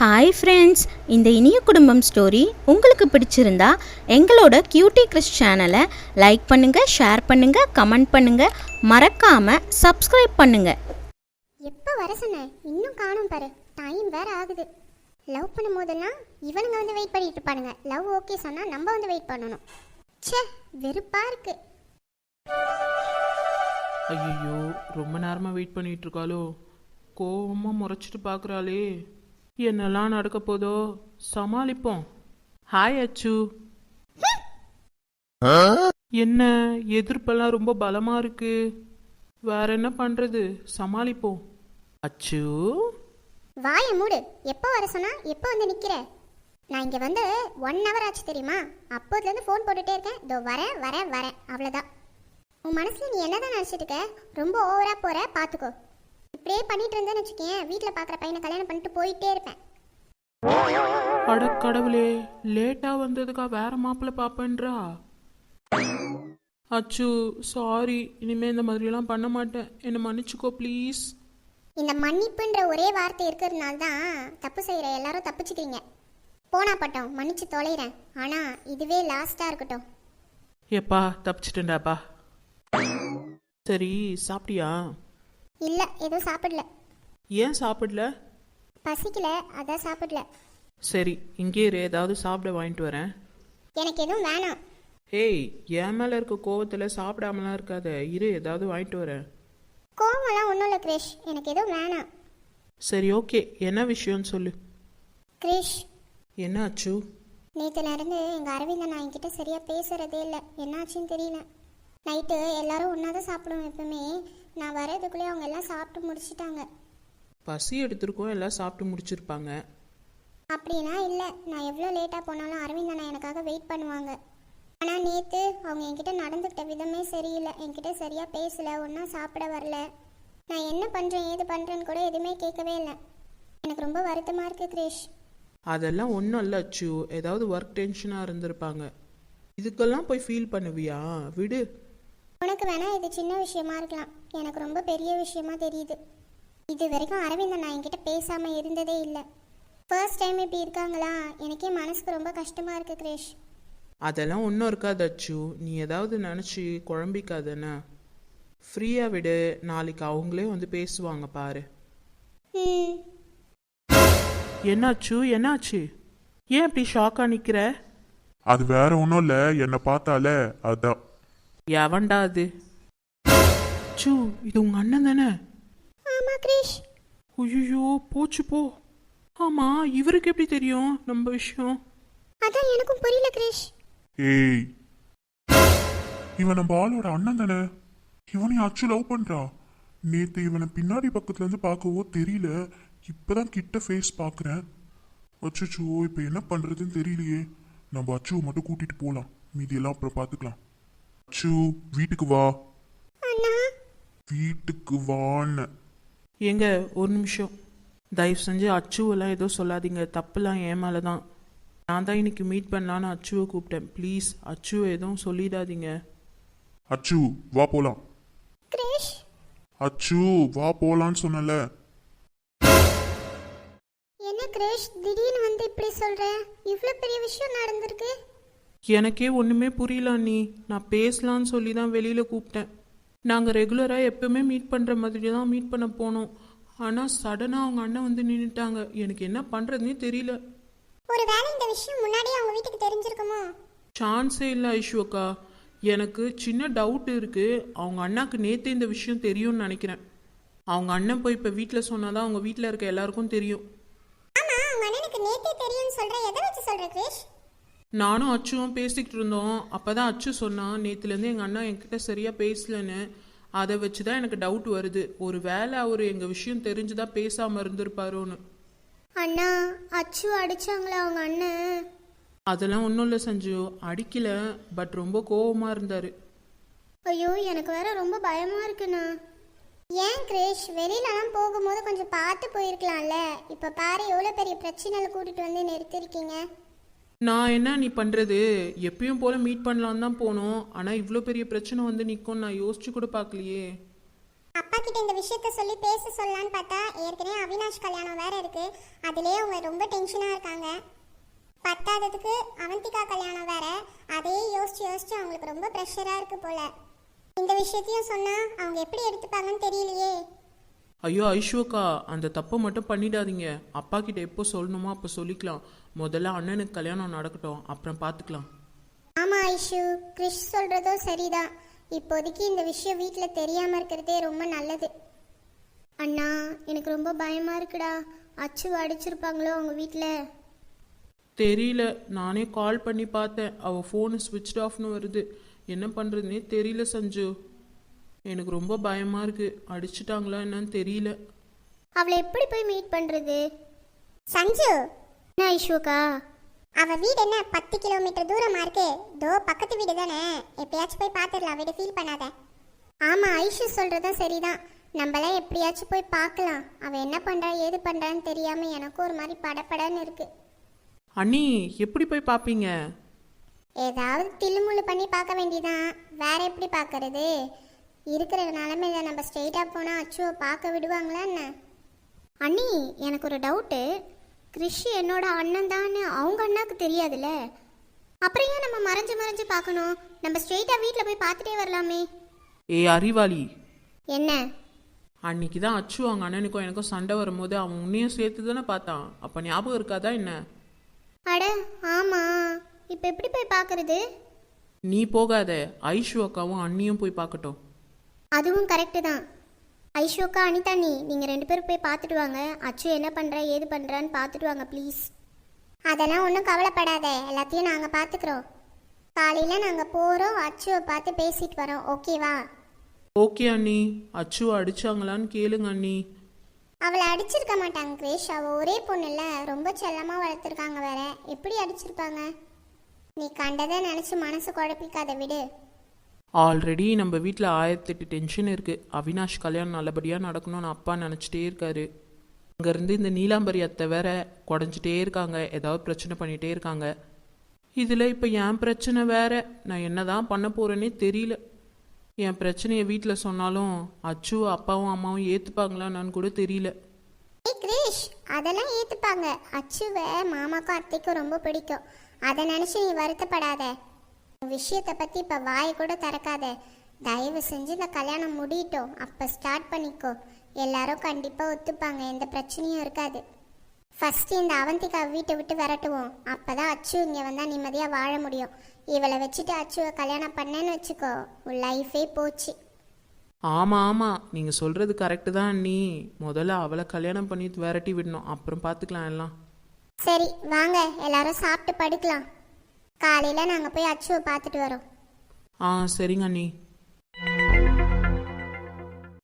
Hi friends, இந்த இனிய குடும்பம் ஸ்டோரி உங்களுக்கு பிடிச்சிருந்தா எங்களோட கியூட்டி கிறிஸ் சேனலை லைக் பண்ணுங்கள், ஷேர் பண்ணுங்கள், கமெண்ட் பண்ணுங்கள், மறக்காமல் சப்ஸ்கிரைப் பண்ணுங்கள். எப்போ வர சொன்னேன், இன்னும் காணும் பாரு. டைம் வேற ஆகுது. லவ் பண்ணும் போதெல்லாம் இவனுங்க வந்து வெயிட் பண்ணிட்டு இருப்பானுங்க. லவ் ஓகே சொன்னால் நம்ம வந்து வெயிட் பண்ணணும். ச்சே, வெறுப்பா இருக்கு. ஐயோ, ரொம்ப நேரமாக வெயிட் பண்ணிட்டு இருக்காளோ. கோவமாக முறைச்சிட்டு பார்க்குறாளே. என்னெல்லாம் நடக்க போதோ சமாளிப்போம். ஹாய் அச்சு. என்ன எதிர்ப்பெல்லாம் ரொம்ப பலமா இருக்கு. வேற என்ன பண்றது, சமாளிப்போம். அச்சு, வாய மூடு. எப்போ வர சொன்னா எப்போ வந்து நிக்கிற? நான் இங்க வந்து 1 hour ஆச்சு தெரியுமா? அப்போதுலேருந்து ஃபோன் போட்டுட்டே இருக்கேன். இதோ வரேன் வரேன் வரேன், அவ்வளோதான். உன் மனசுல நீ என்னதான் நினச்சிட்டு இருக்க? ரொம்ப ஓவரா போற, பார்த்துக்கோ. இப்படியே பண்ணிட்டு இருந்தேன்னு வச்சுக்கேன், வீட்டில் பார்க்குற பையனை கல்யாணம் பண்ணிட்டு போயிட்டே இருப்பேன். அட கடவுளே, லேட்டா வந்ததுக்கா வேற மாப்பிள்ள பாப்பேன்றா. அச்சு சாரி, இனிமே இந்த மாதிரியெல்லாம் பண்ண மாட்டேன், என்னை மன்னிச்சுக்கோ ப்ளீஸ். இந்த மன்னிப்புன்ற ஒரே வார்த்தை இருக்கிறதுனால தான் தப்பு செய்கிற எல்லாரும் தப்பிச்சுக்கிறீங்க. போனா பட்டம், மன்னிச்சு தொலைகிறேன். ஆனால் இதுவே லாஸ்ட்டாக இருக்கட்டும். எப்பா தப்பிச்சிட்டேன்டாப்பா. சரி, சாப்பிட்டியா? இல்லை, எதுவும் சாப்பிடல. ஏன் சாப்பிடல? பசிக்கல, அதான் சாப்பிடல. சரி, இங்கே இரு, ஏதாவது சாப்பிட வாங்கிட்டு வரேன். எனக்கு எதுவும் வேணாம். ஏய், என் மேலே இருக்க கோவத்தில் சாப்பிடாமலாம் இருக்காத, இரு ஏதாவது வாங்கிட்டு வரேன். கோவம்லாம் ஒன்றும் இல்லை கிரிஷ், எனக்கு எதுவும் வேணாம். சரி ஓகே, என்ன விஷயம்னு சொல்லு. கிரிஷ், என்ன ஆச்சு? நேற்றுலேருந்து எங்கள் அரவிந்தன் நான் என்கிட்ட சரியாக பேசுகிறதே இல்லை. என்னாச்சுன்னு தெரியல. நைட்டு எல்லாரும் ஒன்றா தான் சாப்பிடுவோம் எப்பவுமே. நான் வரதுக்குள்ளேயே அவங்க எல்லாம் சாப்பிட்டு முடிச்சிட்டாங்க. பசி எடுத்திருக்கோம், எல்லாம் சாப்பிட்டு முடிச்சிருப்பாங்க. அப்படின்னா இல்லை, நான் எவ்வளோ லேட்டாக போனாலும் அரவிந்தண்ணா எனக்காக வெயிட் பண்ணுவாங்க. ஆனால் நேற்று அவங்க என்கிட்ட நடந்துக்கிட்ட விதமே சரியில்லை. என்கிட்ட சரியாக பேசலை, ஒன்றா சாப்பிட வரல. நான் என்ன பண்ணுறேன் ஏது பண்ணுறேன்னு கூட எதுவுமே கேட்கவே இல்லை. எனக்கு ரொம்ப வருத்தமாக இருக்குது கிரிஷ். அதெல்லாம் ஒன்றும் இல்லை அச்சு, ஏதாவது ஒர்க் டென்ஷனாக இருந்திருப்பாங்க. இதுக்கெல்லாம் போய் ஃபீல் பண்ணுவியா? விடு. உனக்கு வேணா இது சின்ன விஷயமா இருக்கலாம், எனக்கு ரொம்ப பெரிய விஷயமா தெரியுது. இது வரைக்கும் அரவிந்தன் நான் என்கிட்ட பேசாமல் இருந்ததே இல்லை. ஃபர்ஸ்ட் டைம் இப்படி இருக்காங்களா, எனக்கே மனசுக்கு ரொம்ப கஷ்டமாக இருக்குது கிரிஷ். அதெல்லாம் ஒன்றும் இருக்காது அச்சு, நீ ஏதாவது நினச்சி குழம்பிக்காதண்ணா. ஃப்ரீயாக விடு, நாளைக்கு அவங்களே வந்து பேசுவாங்க பாரு. என்னாச்சு என்னாச்சு, ஏன் இப்படி ஷாக்காக நிற்கிற? அது வேற ஒன்றும் இல்லை, என்னை பார்த்தாலே அதான். எவன்டா அது? சூ, இது உங்கள் அண்ணன் தானே? ஆமாம் கிரிஷ். ஐயோ, போச்சு போ. ஆமாம், இவருக்கு எப்படி தெரியும் நம்ம விஷயம்? அதான் எனக்கும் புரியல கிரிஷ். ஏய், இவன் நம்ம ஆளோட அண்ணன் தானே. இவனையும் அச்சு லவ் பண்றா. நேத்து இவனை பின்னாடி பக்கத்துல இருந்து பார்க்கவோ தெரியல, இப்பதான் கிட்ட ஃபேஸ் பார்க்குறேன். அச்சோ, இப்போ என்ன பண்றதுன்னு தெரியலையே. நம்ம அச்சுவை மட்டும் கூட்டிட்டு போலாம், மீதியெல்லாம் அப்புறம் பார்த்துக்கலாம். அச்சு, வீட்டுக்கு வா. வீட்டுக்கு வான்னு. ஏங்க ஒரு நிமிஷம், தயவு செஞ்சு அச்சுவெல்லாம் எதுவும் சொல்லாதீங்க. தப்புலாம் என் மேலே தான். நான் தான் இன்னைக்கு மீட் பண்ணலான்னு அச்சுவை கூப்பிட்டேன். ப்ளீஸ் அச்சுவை எதுவும் சொல்லிடாதீங்க. அச்சு வா போலாம். கிரிஷ், அச்சு வா போலான்னு சொன்னல. என்ன கிரிஷ் திடீர்னு வந்து இப்படி சொல்ற? இவ்வளோ பெரிய விஷயம் நடந்திருக்கு. எனக்கே ஒன்றுமே புரியல அண்ணி. நான் பேசலான்னு சொல்லி தான் வெளியில் கூப்பிட்டேன். நாங்கள் ரெகுலராக எப்பவுமே மீட் பண்ணுற மாதிரி தான் மீட் பண்ண போனோம். ஆனால் சடனாக அவங்க அண்ணன் வந்து நின்றுட்டாங்க. எனக்கு என்ன பண்ணுறதுனே தெரியல. ஒரு வேளை இந்த விஷயம் முன்னாடியே அவங்க வீட்டுக்கு தெரிஞ்சிருக்குமோ? சான்ஸே இல்லை ஐஷுவக்கா. எனக்கு சின்ன டவுட் இருக்குது. அவங்க அண்ணாக்கு நேற்று இந்த விஷயம் தெரியும்னு நினைக்கிறேன். அவங்க அண்ணன் போய் இப்போ வீட்டில் சொன்னாதான் அவங்க வீட்டில் இருக்க எல்லாருக்கும் தெரியும். ஆமா, அவங்க அண்ணனுக்கு நேத்தே தெரியும்னு சொல்ற. எதை வச்சு சொல்ற கிரிஷ்? நானும் அச்சுவும் பேசிக்கிட்டு இருந்தோம். அப்போ தான் அச்சு சொன்னான், நேற்றுலேருந்து எங்கள் அண்ணா என்கிட்ட சரியாக பேசலன்னு. அதை வச்சு தான் எனக்கு டவுட் வருது. ஒரு வேளை அவர் எங்கள் விஷயம் தெரிஞ்சுதான் பேசாமல் இருந்திருப்பாரோன்னு. அண்ணா, அச்சு அடிச்சாங்களா அவங்க அண்ணன்? அதெல்லாம் ஒன்றும் இல்லை சஞ்சு, அடிக்கல. பட் ரொம்ப கோவமாக இருந்தார். ஐயோ, எனக்கு வேற ரொம்ப பயமா இருக்குண்ணா. ஏன் கிரிஷ், வெளியிலலாம் போகும்போது கொஞ்சம் பார்த்து போயிருக்கலாம்ல. இப்போ பாரு, எவ்வளோ பெரிய பிரச்சனையில் கூட்டிட்டு வந்து நிறுத்திருக்கீங்க. நான் என்ன நீ பண்ணுறது, எப்பயும் போல் மீட் பண்ணலான்னு தான் போனோம். ஆனால் இவ்வளோ பெரிய பிரச்சனை வந்து நிற்கும் நான் யோசிச்சு கூட பார்க்கலையே. அப்பா கிட்ட இந்த விஷயத்த சொல்லி பேச சொல்லலான்னு பார்த்தா ஏற்கனவே அவினாஷ் கல்யாணம் வேற இருக்கு. அதுலயே அவங்க ரொம்ப டென்ஷனா இருக்காங்க. பத்தாததுக்கு அவந்திகா கல்யாணம் வேற. அதையே யோசிச்சு யோசிச்சு அவங்களுக்கு ரொம்ப ப்ரெஷரா இருக்கு போல. இந்த விஷயத்தையும் சொன்னா அவங்க எப்படி எடுத்துப்பாங்கன்னு தெரியலையே. ஐயோ ஐஷுக்கா, அந்த தப்பை மட்டும் பண்ணிடாதீங்க. அப்பா கிட்ட எப்போ சொல்லணுமோ அப்போ சொல்லிக்கலாம். முதல்ல அண்ணனுக்கு கல்யாணம் நடக்கட்டும், அப்புறம் பார்த்துக்கலாம். ஆமா ஐஷு, கிறிஷ் சொல்றதும் சரிதான். இப்போதைக்கு இந்த விஷயம் வீட்டில் தெரியாம இருக்கிறதே ரொம்ப நல்லது. அண்ணா, எனக்கு ரொம்ப பயமா இருக்குடா. அச்சு அடிச்சிருப்பாங்களோ அவங்க வீட்டில். தெரியல, நானே கால் பண்ணி பார்த்தேன். அவள் ஃபோனு ஸ்விட்ச் ஆஃப்னு வருது. என்ன பண்ணுறதுனே தெரியல சஞ்சு. எனக்கு ரொம்ப பயமாக இருக்குது. அடிச்சிட்டாங்களா என்னன்னு தெரியல. அவளை எப்படி போய் மீட் பண்றது? சஞ்சு, என்ன ஐஷுக்கா? அவ வீடு என்ன 10 கிலோமீட்டர் தூரமா இருக்கு. தோ பக்கத்து வீடு தானே, எப்பயாச்சும் போய் பார்த்துடலாம். வீடு ஃபீல் பண்ணாத. ஆமா, ஐஷு சொல்றதும் சரிதான். நம்மளாம் எப்படியாச்சும் போய் பார்க்கலாம். அவ என்ன பண்றா ஏது பண்றான்னு தெரியாம எனக்கும் ஒரு மாதிரி படபடன்னு இருக்கு. அண்ணி, எப்படி போய் பார்ப்பீங்க? ஏதாவது தில்லுமுள்ளு பண்ணி பார்க்க வேண்டியதான். வேற எப்படி பார்க்கறது? இருக்கிற நிலமையில நம்ம ஸ்ட்ரெயிட்டா போனா அச்சுவை பார்க்க விடுவாங்களா என்ன? அண்ணி, எனக்கு ஒரு டவுட்டு. கிறிஷ் என்னோட அண்ணன் தான்னு அவங்க அண்ணாக்கு தெரியாதுல்ல. அப்புறம் ஏன் நம்ம மறைஞ்சு மறைஞ்சு பார்க்கணும்? நம்ம ஸ்ட்ரெயிட்டா வீட்டில் போய் பார்த்துட்டே வரலாமே. அறிவாளி, என்ன? அன்னைக்கு தான் அச்சு அவங்க அண்ணனுக்கும் எனக்கும் சண்டை வரும்போது அவன் உன்னையும் சேர்த்து தானே பார்த்தான். அப்போ ஞாபகம் இருக்காதா என்ன? அட ஆமா, இப்போ எப்படி போய் பார்க்கறது? நீ போகாத, ஐஷு அக்காவும் அண்ணியும் போய் பார்க்கட்டும். அதுவும் கரெக்டு தான். ஐஷோக்கா, அனிதா, நீங்கள் 2 பேரும் போய் பார்த்துட்டு வாங்க. அச்சு என்ன பண்ணுறா ஏது பண்ணுறான்னு பார்த்துட்டு வாங்க ப்ளீஸ். அதெல்லாம் ஒன்றும் கவலைப்படாத, எல்லாத்தையும் நாங்கள் பார்த்துக்குறோம். காலையில் நாங்கள் போகிறோம், அச்சுவை பார்த்து பேசிட்டு வரோம். ஓகேவா? ஓகே அண்ணி. அச்சு அடிச்சாங்களான்னு கேளுங்க அண்ணி. அவளை அடிச்சிருக்க மாட்டாங்க கிரேஷ். அவள் ஒரே பொண்ணு இல்லை, ரொம்ப செல்லமாக வளர்த்துருக்காங்க. வேற எப்படி அடிச்சிருப்பாங்க? நீ கண்டதை நினச்சி மனசு குழப்பிக்காத, விடு. ஆல்ரெடி நம்ம வீட்டில் 1008 டென்ஷன் இருக்குது. அவினாஷ் கல்யாணம் நல்லபடியாக நடக்கணும்னு அப்பா நினச்சிட்டே இருக்காரு. அங்கேருந்து இந்த நீலாம்பரி அத்தை வேற குடஞ்சிட்டே இருக்காங்க, ஏதாவது பிரச்சனை பண்ணிகிட்டே இருக்காங்க. இதில் இப்போ என் பிரச்சனை வேற. நான் என்ன தான் பண்ண போகிறேன்னே தெரியல. என் பிரச்சனையை வீட்டில் சொன்னாலும் அச்சு அப்பாவும் அம்மாவும் ஏற்றுப்பாங்களான்னு கூட தெரியல. ஏய் கிரேஷ், அதெல்லாம் ஏற்றுப்பாங்க. அச்சுவை மாமாக்கும் அத்தைக்கும் ரொம்ப பிடிக்கும். அதை நினச்சி நீ வருத்தப்படாத. விஷயத்தை பற்றி இப்போ வாயை கூட திறக்காத. தயவு செஞ்சு இந்த கல்யாணம் முடியட்டும், அப்போ ஸ்டார்ட் பண்ணிக்கோ. எல்லாரும் கண்டிப்பாக ஒத்துப்பாங்க, எந்த பிரச்சனையும் இருக்காது. ஃபஸ்ட்டு இந்த அவந்திகா வீட்டை விட்டு விரட்டுவோம். அப்போ தான் அச்சு இங்கே வந்தால் நிம்மதியாக வாழ முடியும். இவளை வச்சுட்டு அச்சுவை கல்யாணம் பண்ணேன்னு வச்சுக்கோ, உன் லைஃபே போச்சு. ஆமாம் ஆமாம், நீங்கள் சொல்கிறது கரெக்டு தான் அண்ணி. முதல்ல அவளை கல்யாணம் பண்ணி விரட்டி விடணும், அப்புறம் பார்த்துக்கலாம் எல்லாம். சரி வாங்க, எல்லாரும் சாப்பிட்டு படுக்கலாம். காலையில் நாங்கள் போய் அச்சுவை பார்த்துட்டு வரோம். சரிங்க அண்ணி.